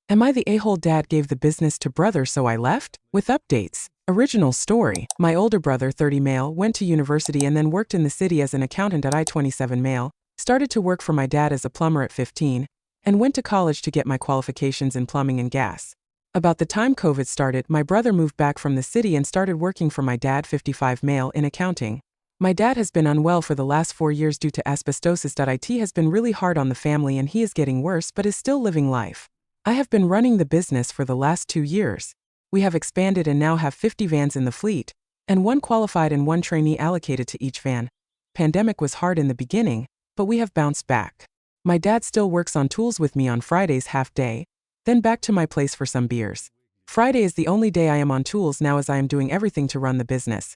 Am I the a-hole dad gave the business to brother so I left? With updates. Original story. My older brother, 30 male, went to university and then worked in the city as an accountant at I-27 male, started to work for my dad as a plumber at 15, and went to college to get my qualifications in plumbing and gas. About the time COVID started, my brother moved back from the city and started working for my dad, 55 male, in accounting. My dad has been unwell for the last 4 years due to asbestosis. It has been really hard on the family and he is getting worse but is still living life. I have been running the business for the last 2 years. We have expanded and now have 50 vans in the fleet, and 1 qualified and 1 trainee allocated to each van. Pandemic was hard in the beginning, but we have bounced back. My dad still works on tools with me on Fridays half day, then back to my place for some beers. Friday is the only day I am on tools now as I am doing everything to run the business.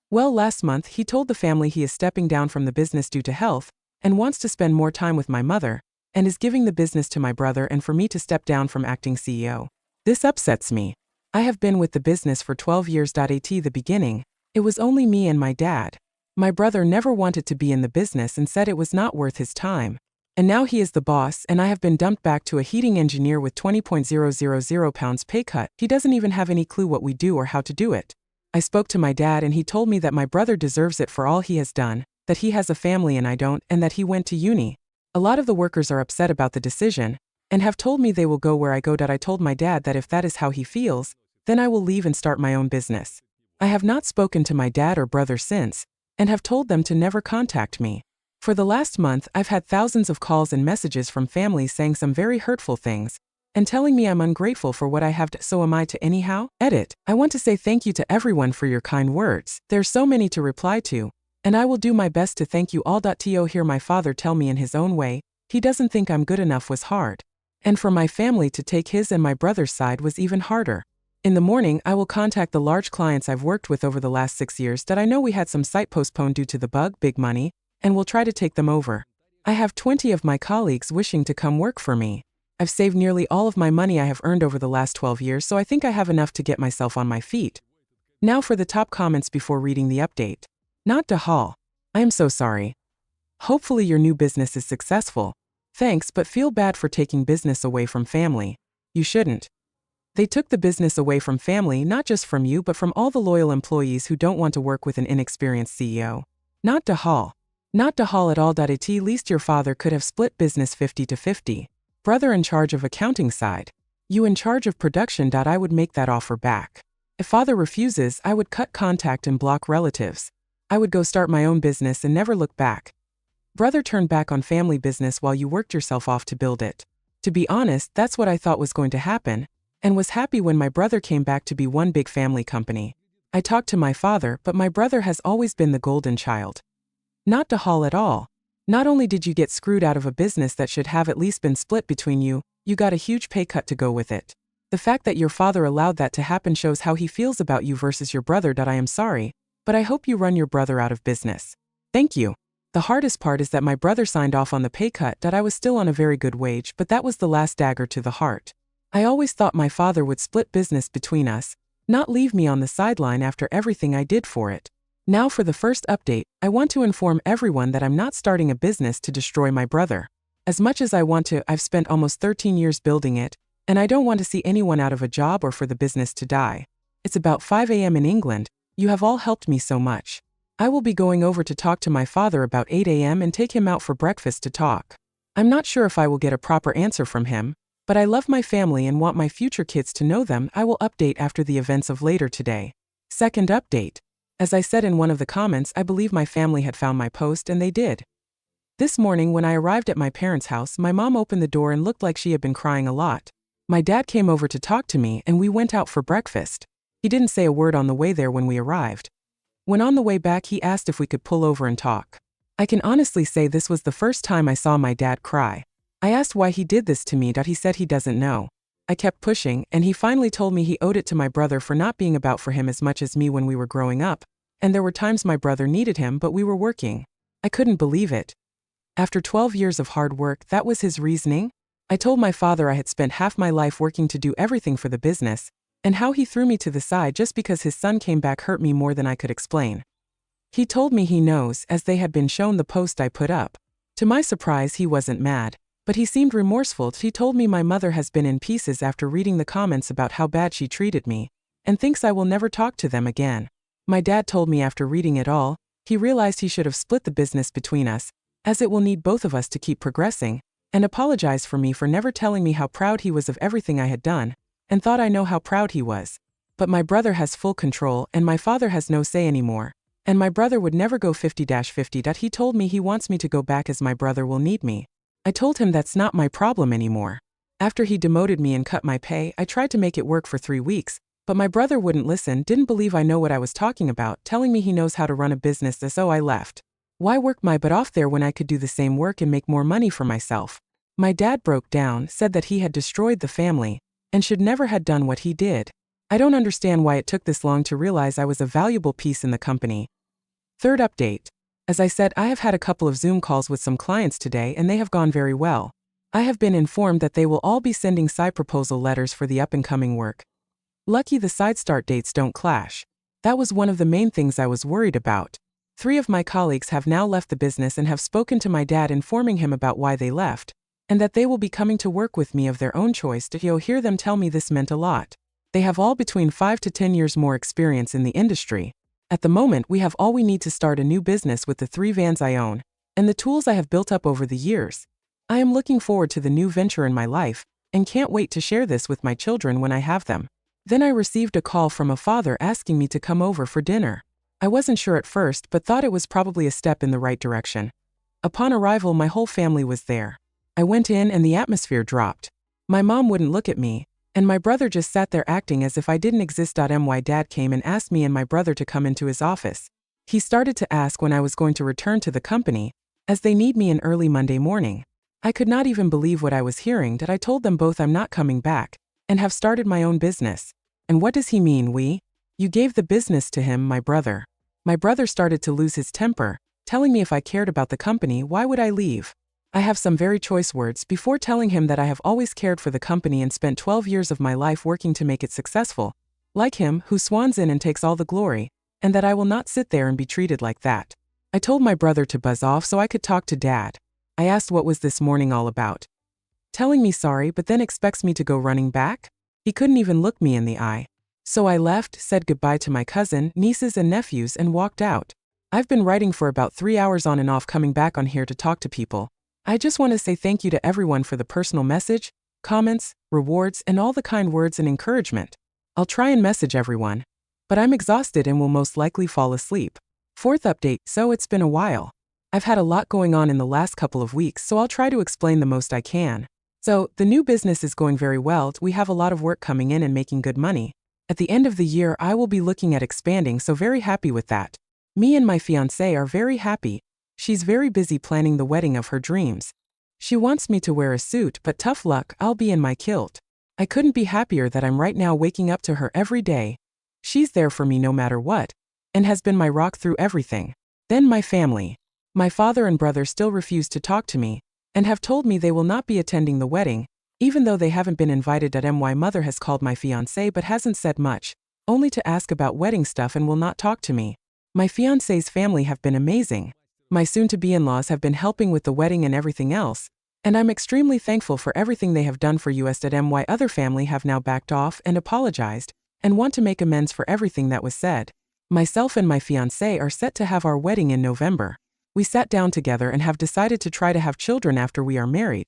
Well, last month he told the family he is stepping down from the business due to health, and wants to spend more time with my mother, and is giving the business to my brother and for me to step down from acting CEO. This upsets me. I have been with the business for 12 years. At the beginning, it was only me and my dad. My brother never wanted to be in the business and said it was not worth his time. And now he is the boss and I have been dumped back to a heating engineer with 20,000 pounds pay cut. He doesn't even have any clue what we do or how to do it. I spoke to my dad and he told me that my brother deserves it for all he has done, that he has a family and I don't, and that he went to uni. A lot of the workers are upset about the decision, and have told me they will go where I go. I told my dad that if that is how he feels, then I will leave and start my own business. I have not spoken to my dad or brother since, and have told them to never contact me. For the last month, I've had thousands of calls and messages from families saying some very hurtful things, and telling me I'm ungrateful for what I have done. So am I to anyhow? Edit. I want to say thank you to everyone for your kind words. There's so many to reply to, and I will do my best to thank you all. To hear my father tell me in his own way, he doesn't think I'm good enough was hard. And for my family to take his and my brother's side was even harder. In the morning, I will contact the large clients I've worked with over the last 6 years that I know we had some site postponed due to the bug, big money, and will try to take them over. I have 20 of my colleagues wishing to come work for me. I've saved nearly all of my money I have earned over the last 12 years, so I think I have enough to get myself on my feet. Now for the top comments before reading the update. Not Dahal. I am so sorry. Hopefully your new business is successful. Thanks, but feel bad for taking business away from family. You shouldn't. They took the business away from family not just from you but from all the loyal employees who don't want to work with an inexperienced CEO. Not Dahal. Not Dahal at all. At least your father could have split business 50-50. Brother in charge of accounting side. You in charge of production. I would make that offer back. If father refuses, I would cut contact and block relatives. I would go start my own business and never look back. Brother turned back on family business while you worked yourself off to build it. To be honest, that's what I thought was going to happen, and was happy when my brother came back to be one big family company. I talked to my father, but my brother has always been the golden child. Not Dahal at all. Not only did you get screwed out of a business that should have at least been split between you, you got a huge pay cut to go with it. The fact that your father allowed that to happen shows how he feels about you versus your brother. I am sorry, but I hope you run your brother out of business. Thank you. The hardest part is that my brother signed off on the pay cut. I was still on a very good wage, but that was the last dagger to the heart. I always thought my father would split business between us, not leave me on the sideline after everything I did for it. Now for the first update, I want to inform everyone that I'm not starting a business to destroy my brother. As much as I want to, I've spent almost 13 years building it, and I don't want to see anyone out of a job or for the business to die. It's about 5 a.m. in England. You have all helped me so much. I will be going over to talk to my father about 8 a.m. and take him out for breakfast to talk. I'm not sure if I will get a proper answer from him, but I love my family and want my future kids to know them. I will update after the events of later today. Second update. As I said in one of the comments, I believe my family had found my post and they did. This morning when I arrived at my parents' house, my mom opened the door and looked like she had been crying a lot. My dad came over to talk to me and we went out for breakfast. He didn't say a word on the way there when we arrived. When on the way back he asked if we could pull over and talk. I can honestly say this was the first time I saw my dad cry. I asked why he did this to me. He said he doesn't know. I kept pushing, and he finally told me he owed it to my brother for not being about for him as much as me when we were growing up, and there were times my brother needed him but we were working. I couldn't believe it. After 12 years of hard work, that was his reasoning? I told my father I had spent half my life working to do everything for the business, and how he threw me to the side just because his son came back hurt me more than I could explain. He told me he knows, as they had been shown the post I put up. To my surprise, he wasn't mad. But he seemed remorseful. He told me my mother has been in pieces after reading the comments about how bad she treated me, and thinks I will never talk to them again. My dad told me after reading it all, he realized he should have split the business between us, as it will need both of us to keep progressing, and apologized for me for never telling me how proud he was of everything I had done, and thought I know how proud he was. But my brother has full control and my father has no say anymore, and my brother would never go 50-50. He told me he wants me to go back as my brother will need me. I told him that's not my problem anymore. After he demoted me and cut my pay, I tried to make it work for 3 weeks, but my brother wouldn't listen, didn't believe I know what I was talking about, telling me he knows how to run a business, so I left. Why work my butt off there when I could do the same work and make more money for myself? My dad broke down, said that he had destroyed the family, and should never had done what he did. I don't understand why it took this long to realize I was a valuable piece in the company. Third update. As I said, I have had a couple of Zoom calls with some clients today and they have gone very well. I have been informed that they will all be sending side proposal letters for the up-and-coming work. Lucky the side start dates don't clash. That was one of the main things I was worried about. 3 of my colleagues have now left the business and have spoken to my dad informing him about why they left, and that they will be coming to work with me of their own choice. You'll hear them tell me this meant a lot. They have all between 5 to 10 years more experience in the industry. At the moment, we have all we need to start a new business with the 3 vans I own, and the tools I have built up over the years. I am looking forward to the new venture in my life, and can't wait to share this with my children when I have them. Then I received a call from a father asking me to come over for dinner. I wasn't sure at first, but thought it was probably a step in the right direction. Upon arrival, my whole family was there. I went in and the atmosphere dropped. My mom wouldn't look at me, and my brother just sat there acting as if I didn't exist. My dad came and asked me and my brother to come into his office. He started to ask when I was going to return to the company, as they need me in early Monday morning. I could not even believe what I was hearing. That I told them both I'm not coming back, and have started my own business. And what does he mean, we? You gave the business to him, my brother. My brother started to lose his temper, telling me if I cared about the company, why would I leave? I have some very choice words before telling him that I have always cared for the company and spent 12 years of my life working to make it successful, like him who swans in and takes all the glory, and that I will not sit there and be treated like that. I told my brother to buzz off so I could talk to Dad. I asked what was this morning all about. Telling me sorry, but then expects me to go running back? He couldn't even look me in the eye. So I left, said goodbye to my cousin, nieces and nephews and walked out. I've been writing for about 3 hours on and off, coming back on here to talk to people. I just want to say thank you to everyone for the personal message, comments, rewards, and all the kind words and encouragement. I'll try and message everyone. But I'm exhausted and will most likely fall asleep. Fourth update. So it's been a while. I've had a lot going on in the last couple of weeks, so I'll try to explain the most I can. So, the new business is going very well. We have a lot of work coming in and making good money. At the end of the year, I will be looking at expanding, so very happy with that. Me and my fiancé are very happy. She's very busy planning the wedding of her dreams. She wants me to wear a suit, but tough luck, I'll be in my kilt. I couldn't be happier that I'm right now waking up to her every day. She's there for me no matter what, and has been my rock through everything. Then my family. My father and brother still refuse to talk to me, and have told me they will not be attending the wedding, even though they haven't been invited. My mother has called my fiancé but hasn't said much, only to ask about wedding stuff and will not talk to me. My fiancé's family have been amazing. My soon-to-be-in-laws have been helping with the wedding and everything else, and I'm extremely thankful for everything they have done for us. My other family have now backed off and apologized, and want to make amends for everything that was said. Myself and my fiancé are set to have our wedding in November. We sat down together and have decided to try to have children after we are married.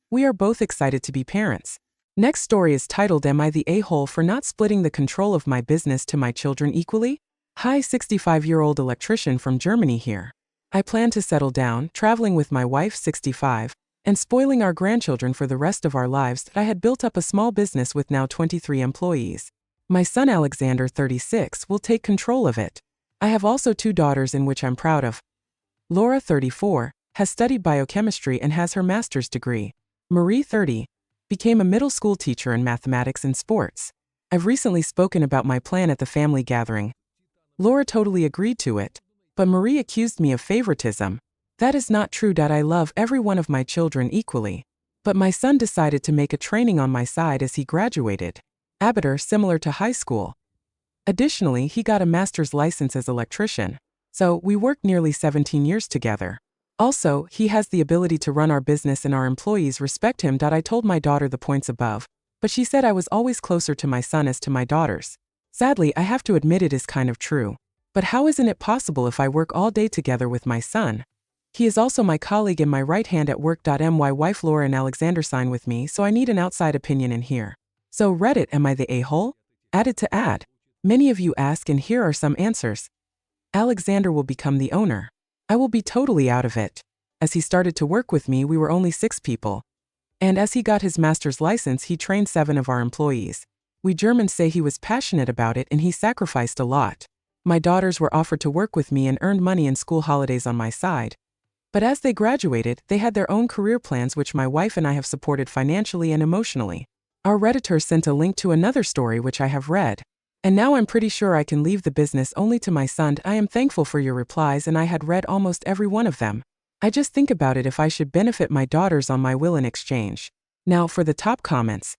We are both excited to be parents. Next story is titled, Am I the a-hole for not splitting the control of my business to my children equally? Hi, 65-year-old electrician from Germany here. I plan to settle down, traveling with my wife, 65, and spoiling our grandchildren for the rest of our lives. I had built up a small business with now 23 employees. My son Alexander, 36, will take control of it. I have also 2 daughters in which I'm proud of. Laura, 34, has studied biochemistry and has her master's degree. Marie, 30, became a middle school teacher in mathematics and sports. I've recently spoken about my plan at the family gathering. Laura totally agreed to it, but Marie accused me of favoritism. That is not true. I love every one of my children equally. But my son decided to make a training on my side as he graduated. Abitur, similar to high school. Additionally, he got a master's license as electrician. So, we worked nearly 17 years together. Also, he has the ability to run our business and our employees respect him. I told my daughter the points above, but she said I was always closer to my son as to my daughters. Sadly, I have to admit it is kind of true. But how isn't it possible if I work all day together with my son? He is also my colleague and my right hand at work. My wife Laura and Alexander sign with me, so I need an outside opinion in here. So Reddit, am I the a-hole? Added to add. Many of you ask, and here are some answers. Alexander will become the owner. I will be totally out of it. As he started to work with me, we were only 6 people. And as he got his master's license, he trained 7 of our employees. We Germans say he was passionate about it and he sacrificed a lot. My daughters were offered to work with me and earned money in school holidays on my side. But as they graduated, they had their own career plans which my wife and I have supported financially and emotionally. Our Redditor sent a link to another story which I have read. And now I'm pretty sure I can leave the business only to my son. I am thankful for your replies and I had read almost every one of them. I just think about it if I should benefit my daughters on my will in exchange. Now for the top comments.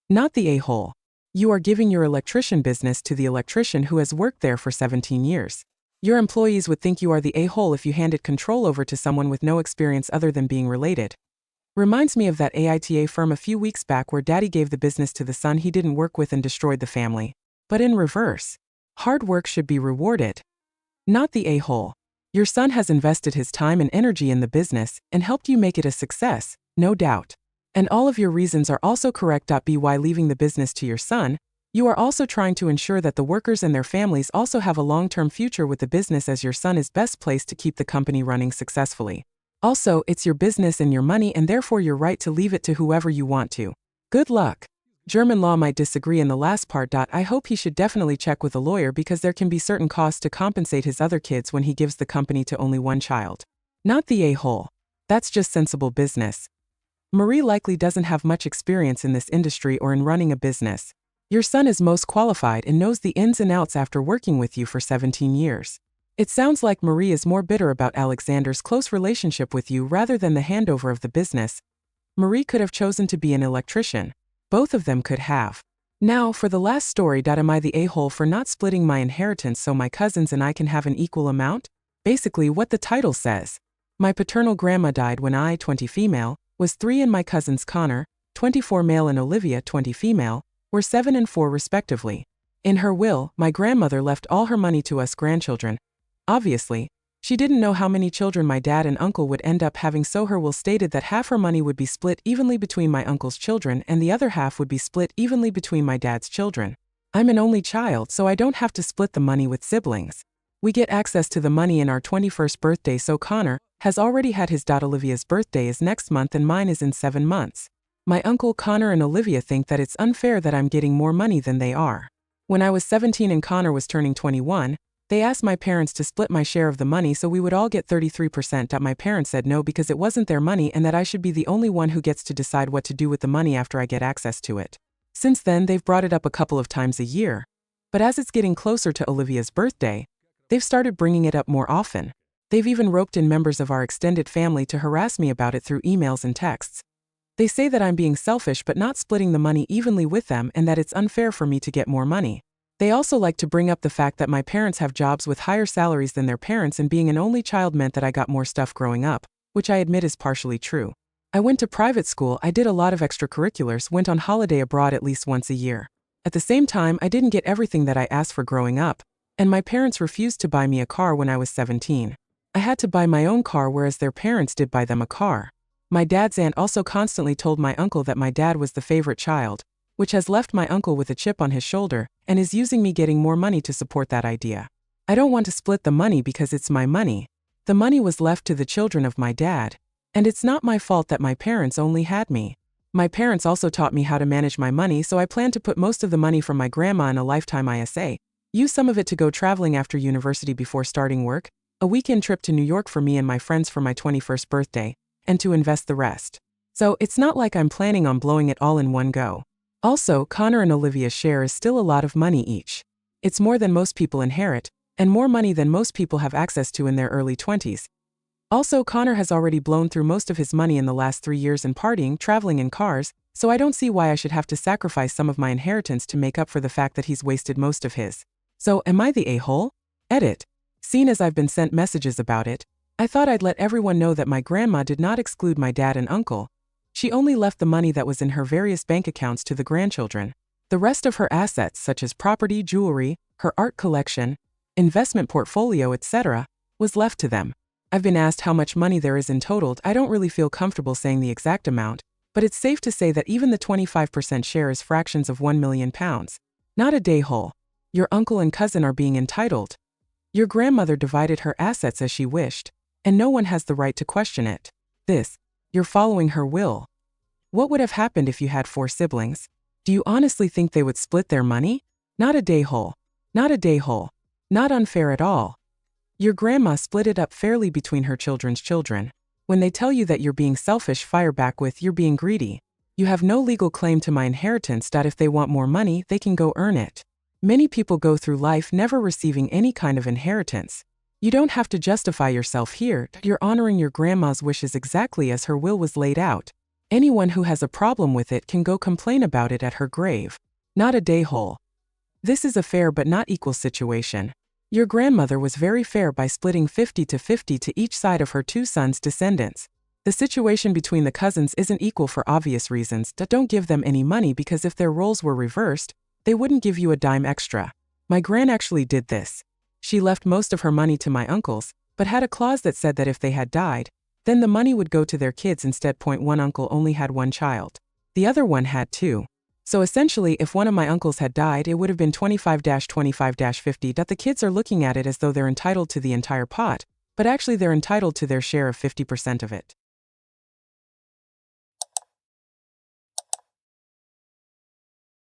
Not the a-hole. You are giving your electrician business to the electrician who has worked there for 17 years. Your employees would think you are the a-hole if you handed control over to someone with no experience other than being related. Reminds me of that AITA firm a few weeks back where daddy gave the business to the son he didn't work with and destroyed the family. But in reverse. Hard work should be rewarded. Not the a-hole. Your son has invested his time and energy in the business and helped you make it a success, no doubt. And all of your reasons are also correct. By leaving the business to your son, you are also trying to ensure that the workers and their families also have a long-term future with the business, as your son is best placed to keep the company running successfully. Also, it's your business and your money, and therefore you're right to leave it to whoever you want to. Good luck. German law might disagree in the last part. I hope he should definitely check with a lawyer because there can be certain costs to compensate his other kids when he gives the company to only one child. Not the a-hole. That's just sensible business. Marie likely doesn't have much experience in this industry or in running a business. Your son is most qualified and knows the ins and outs after working with you for 17 years. It sounds like Marie is more bitter about Alexander's close relationship with you rather than the handover of the business. Marie could have chosen to be an electrician. Both of them could have. Now, for the last story. Am I the a-hole for not splitting my inheritance so my cousins and I can have an equal amount? Basically what the title says. My paternal grandma died when I, 20 female, was 3 and my cousins Connor, 24 male and Olivia, 20 female, were 7 and 4 respectively. In her will, my grandmother left all her money to us grandchildren. Obviously, she didn't know how many children my dad and uncle would end up having, so her will stated that half her money would be split evenly between my uncle's children and the other half would be split evenly between my dad's children. I'm an only child, so I don't have to split the money with siblings. We get access to the money in our 21st birthday, so Connor has already had his. Olivia's birthday is next month and mine is in 7 months. My uncle Connor and Olivia think that it's unfair that I'm getting more money than they are. When I was 17 and Connor was turning 21, they asked my parents to split my share of the money so we would all get 33%. My parents said no because it wasn't their money and that I should be the only one who gets to decide what to do with the money after I get access to it. Since then, they've brought it up a couple of times a year. But as it's getting closer to Olivia's birthday, they've started bringing it up more often. They've even roped in members of our extended family to harass me about it through emails and texts. They say that I'm being selfish but not splitting the money evenly with them and that it's unfair for me to get more money. They also like to bring up the fact that my parents have jobs with higher salaries than their parents and being an only child meant that I got more stuff growing up, which I admit is partially true. I went to private school, I did a lot of extracurriculars, went on holiday abroad at least once a year. At the same time, I didn't get everything that I asked for growing up, and my parents refused to buy me a car when I was 17. I had to buy my own car whereas their parents did buy them a car. My dad's aunt also constantly told my uncle that my dad was the favorite child, which has left my uncle with a chip on his shoulder and is using me getting more money to support that idea. I don't want to split the money because it's my money. The money was left to the children of my dad, and it's not my fault that my parents only had me. My parents also taught me how to manage my money, so I plan to put most of the money from my grandma in a lifetime ISA, use some of it to go traveling after university before starting work, a weekend trip to New York for me and my friends for my 21st birthday, and to invest the rest. So it's not like I'm planning on blowing it all in one go. Also, Connor and Olivia's share is still a lot of money each. It's more than most people inherit, and more money than most people have access to in their early 20s. Also, Connor has already blown through most of his money in the last 3 years in partying, traveling in cars, so I don't see why I should have to sacrifice some of my inheritance to make up for the fact that he's wasted most of his. So, am I the a-hole? Edit. Seeing as I've been sent messages about it, I thought I'd let everyone know that my grandma did not exclude my dad and uncle. She only left the money that was in her various bank accounts to the grandchildren. The rest of her assets, such as property, jewelry, her art collection, investment portfolio, etc., was left to them. I've been asked how much money there is in total. I don't really feel comfortable saying the exact amount, but it's safe to say that even the 25% share is fractions of £1 million. Not a day whole. Your uncle and cousin are being entitled. Your grandmother divided her assets as she wished, and no one has the right to question it. You're following her will. What would have happened if you had 4 siblings? Do you honestly think they would split their money? Not a day whole. Not a day whole. Not unfair at all. Your grandma split it up fairly between her children's children. When they tell you that you're being selfish, fire back with, "You're being greedy. You have no legal claim to my inheritance. If they want more money, they can go earn it." Many people go through life never receiving any kind of inheritance. You don't have to justify yourself here. You're honoring your grandma's wishes exactly as her will was laid out. Anyone who has a problem with it can go complain about it at her grave. Not a day whole. This is a fair but not equal situation. Your grandmother was very fair by splitting 50-50 to each side of her 2 sons' descendants. The situation between the cousins isn't equal for obvious reasons. Don't give them any money, because if their roles were reversed, they wouldn't give you a dime extra. My gran actually did this. She left most of her money to my uncles, but had a clause that said that if they had died, then the money would go to their kids instead. One uncle only had 1 child. The other one had 2. So essentially, if one of my uncles had died, it would have been 25-25-50. The kids are looking at it as though they're entitled to the entire pot, but actually they're entitled to their share of 50% of it.